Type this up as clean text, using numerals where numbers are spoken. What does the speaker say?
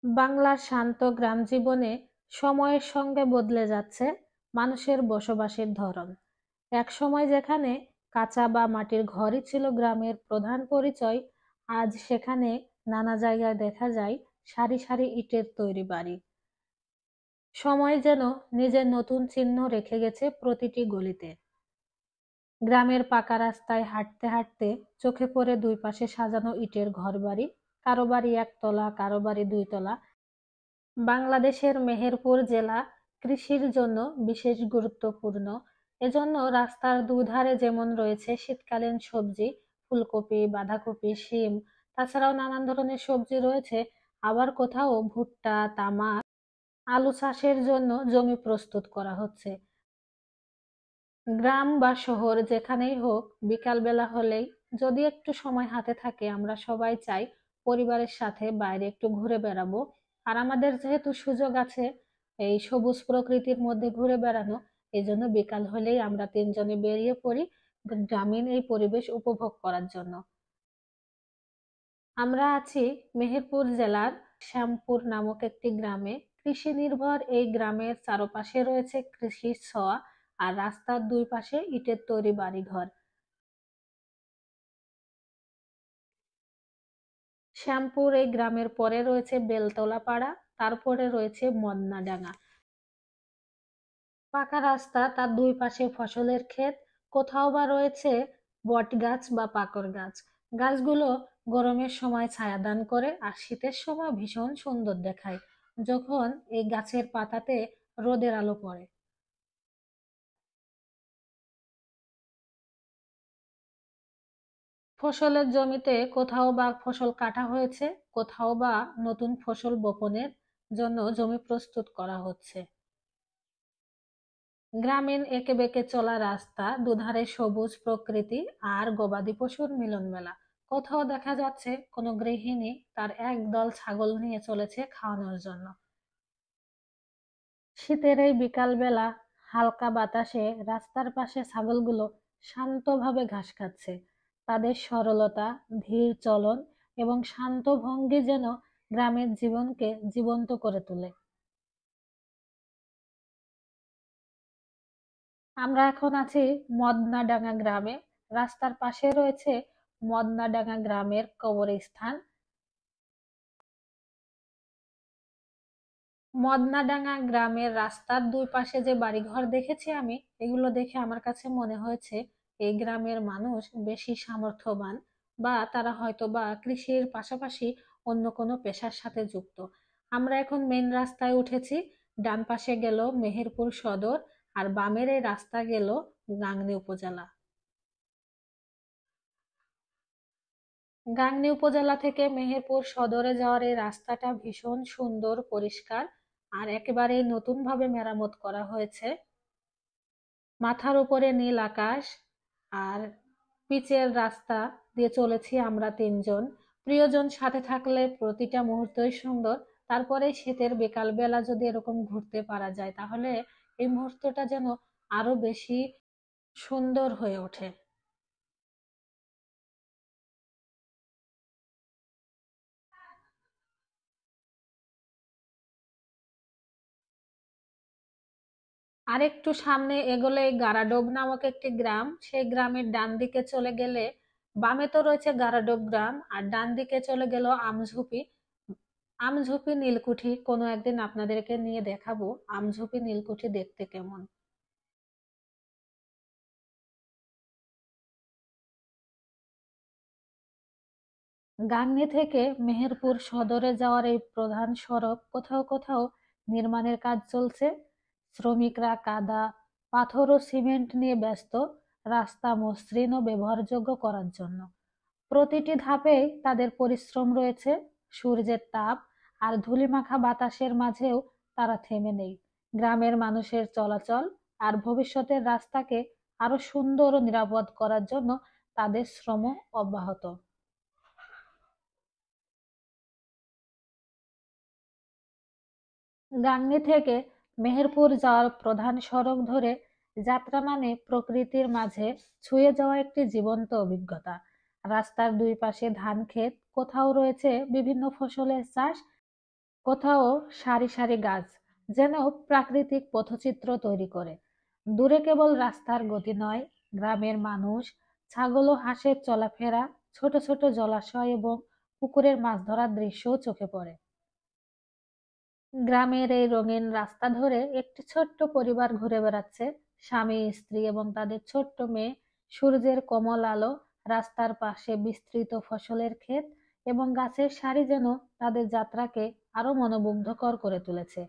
বাংলার শান্ত গ্রাম জীবনে সময়ের সঙ্গে বদলে যাচ্ছে মানুষের বসবাসের ধরন। একসময় যেখানে কাঁচা বা মাটির ঘরই ছিল গ্রামের প্রধান পরিচয়, আজ সেখানে নানা জায়গায় দেখা যায় সারি সারি ইটের তৈরি বাড়ি। সময় যেন নিজের নতুন চিহ্ন রেখে গেছে প্রতিটি গলিতে। গ্রামের পাকা রাস্তায় হাঁটতে হাঁটতে চোখে পড়ে দুই পাশে সাজানো ইটের ঘরবাড়ি, কারো বাড়ি একতলা, কারো বাড়ি দুইতলা। বাংলাদেশের মেহেরপুর জেলা কৃষির জন্য বিশেষ গুরুত্বপূর্ণ। এজন্য রাস্তার দুধারে যেমন রয়েছে শীতকালীন সবজি, ফুলকপি, বাঁধাকপি, শিম, তাছাড়াও নানান ধরনের সবজি রয়েছে। আবার কোথাও ভুট্টা, তামাক, আলু চাষের জন্য জমি প্রস্তুত করা হচ্ছে। গ্রাম বা শহর যেখানেই হোক, বিকাল বেলা হলেই যদি একটু সময় হাতে থাকে, আমরা সবাই চাই পরিবারের সাথে বাইরে একটু ঘুরে বেড়াবো। আর আমাদের যেহেতু সুযোগ আছে এই সবুজ প্রকৃতির মধ্যে ঘুরে বেড়ানো, এই জন্য বিকাল হলেই আমরা তিনজনে বেরিয়ে পড়ি গ্রামীণ এই পরিবেশ উপভোগ করার জন্য। আমরা আছি মেহেরপুর জেলার শ্যামপুর নামক একটি গ্রামে। কৃষি নির্ভর এই গ্রামের চারপাশে রয়েছে কৃষির ছোঁয়া, আর রাস্তার দুই পাশে ইটের তৈরি বাড়িঘর। শ্যামপুর এই গ্রামের পরে রয়েছে বেলতলা পাড়া, তারপরে রয়েছে মদনাডাঙ্গা। পাকা রাস্তা, তার দুই পাশে ফসলের ক্ষেত, কোথাও বা রয়েছে বট গাছ বা পাকড় গাছ। গাছগুলো গরমের সময় ছায়াদান করে আর শীতের সময় ভীষণ সুন্দর দেখায় যখন এই গাছের পাতাতে রোদের আলো পড়ে। ফসলের জমিতে কোথাও বা ফসল কাটা হয়েছে, কোথাও বা নতুন ফসল বপনের জন্য জমি প্রস্তুত করা হচ্ছে। গ্রামীণ এঁকে বেঁকে চলা রাস্তা, দুধারে সবুজ প্রকৃতি আর গবাদি পশুর মিলন মেলা। কোথাও দেখা যাচ্ছে কোনো গৃহিণী তার একদল ছাগল নিয়ে চলেছে খাওয়ানোর জন্য। শীতের এই বিকাল বেলা হালকা বাতাসে রাস্তার পাশে ছাগলগুলো শান্তভাবে ঘাস খাচ্ছে। তাদের সরলতা, ধীর চলন এবং শান্ত ভঙ্গি যেন গ্রামের জীবনকে জীবন্ত করে তোলে। আমরা এখন আছি মদনাডাঙ্গা গ্রামে। রাস্তার পাশে রয়েছে মদনাডাঙ্গা গ্রামের কবরস্থান। মদনাডাঙ্গা গ্রামের রাস্তার দুই পাশে যে বাড়িঘর দেখেছি আমি, এগুলো দেখে আমার কাছে মনে হয়েছে এই গ্রামের মানুষ বেশি সামর্থ্যবান, বা তারা হয়তো বা কৃষির পাশাপাশি অন্য কোনো পেশার সাথে যুক্ত। আমরা এখন মেন রাস্তায় উঠেছি। ডান পাশে গেল মেহেরপুর সদর, আর বামের এই রাস্তা গেল গাংনী উপজেলা। গাংনী উপজেলা থেকে মেহেরপুর সদরে যাওয়ার এই রাস্তাটা ভীষণ সুন্দর, পরিষ্কার আর একেবারে নতুন ভাবে মেরামত করা হয়েছে। মাথার উপরে নীল আকাশ আর পিচের রাস্তা দিয়ে চলেছি আমরা তিনজন। প্রিয়জন সাথে থাকলে প্রতিটা মুহূর্তই সুন্দর। তারপরে শীতের বিকাল বেলা যদি এরকম ঘুরতে পারা যায়, তাহলে এই মুহূর্তটা যেন আরো বেশি সুন্দর হয়ে ওঠে। আরেকটু সামনে এগোলে গারাডোব নামক একটি গ্রাম। সেই গ্রামের ডান দিকে চলে গেলে, বামে তো রয়েছে গারাডোব গ্রাম, আর ডান দিকে চলে গেল আমঝুপি। আমঝুপি নীলকুঠি কোনো একদিন আপনাদেরকে নিয়ে দেখাবো আমঝুপি নীলকুঠি দেখতে কেমন। গাংনী থেকে মেহেরপুর সদরে যাওয়ার এই প্রধান সড়ক কোথাও কোথাও নির্মাণের কাজ চলছে। শ্রমিকরা কাদা, পাথর ও সিমেন্ট নিয়ে ব্যস্ত রাস্তা মসৃণ ও ব্যবহারযোগ্য করার জন্য। প্রতিটি ধাপেই তাদের পরিশ্রম রয়েছে। সূর্যের তাপ আর ধূলিমাখা বাতাসের মাঝেও তারা থেমে নেই। গ্রামের মানুষের চলাচল আর ভবিষ্যতের রাস্তাকে আরো সুন্দর ও নিরাপদ করার জন্য তাদের শ্রম অব্যাহত। গাংনী থেকে মেহেরপুর যাওয়ার প্রধান সড়ক ধরে যাত্রা মানে প্রকৃতির মাঝে ছুঁয়ে যাওয়া একটি জীবন্ত অভিজ্ঞতা। রাস্তার দুই পাশে ধান ক্ষেত, কোথাও রয়েছে বিভিন্ন ফসলের চাষ, কোথাও সারি সারি গাছ যেন প্রাকৃতিক পথচিত্র তৈরি করে। দূরে কেবল রাস্তার গতি নয়, গ্রামের মানুষ, ছাগল ও হাঁসের চলাফেরা, ছোট ছোট জলাশয় এবং পুকুরের মাছ ধরার দৃশ্যও চোখে পড়ে। গ্রামের এই রঙিন রাস্তা ধরে একটি ছোট্ট পরিবার ঘুরে বেড়াচ্ছে, স্বামী স্ত্রী এবং তাদের ছোট্ট মেয়ে। সূর্যের কোমল আলো, রাস্তার পাশে বিস্তৃত ফসলের ক্ষেত এবং গাছের সারি যেন তাদের যাত্রাকে আরো মনোমুগ্ধকর করে তুলেছে।